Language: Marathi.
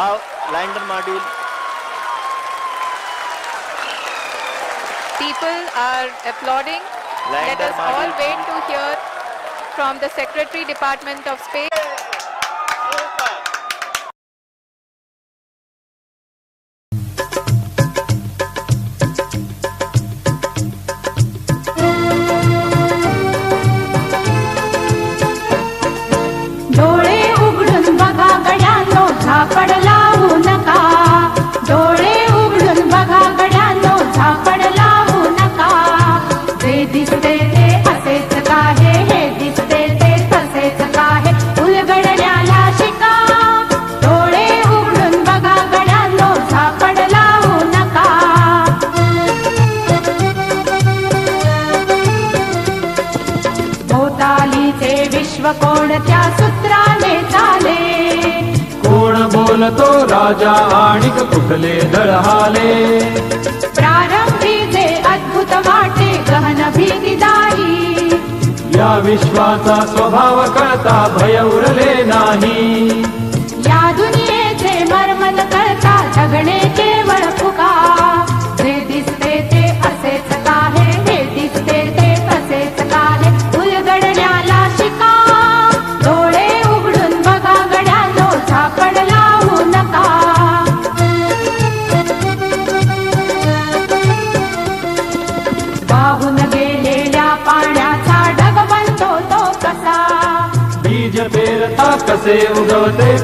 Now lander module. People are applauding. Let us all wait to hear from the Secretary, Department of Space. डोळे उघडून बघा गड्यांनो, झापड लावू नका. डोळे उघडून बघा गड्यांनो, झापड लावू नका. जे दिसते ते असेच काहे, हे दिसते ते तसेच काहे, उलगडण्याला शिका. डोळे उघडून बघा गड्यांनो, झापड लावू नका. भोवतालीचे विश्व कोणत्या सूत्राने चाले. कोण बोलतो राजा आणिक कुठले दळहाले. प्रारंभी जे अद्भुत वाटे गहन भीतीदायी. या विश्वाचा स्वभाव कळता भय उरले नाही. या दुनियेचे मर्मन कळता जगणे केवळ फुका. जे दिसते ते असेच काहे, हे दिसते ते तसेच काहे, उलगडण्याला शिका. डोळे उघडून बघा गड्यांनो, झापड लावू नका. वाहून गेलेल्या पाण्याचा ढग बनतो तो कसा. बीज पेरता कसे उगवते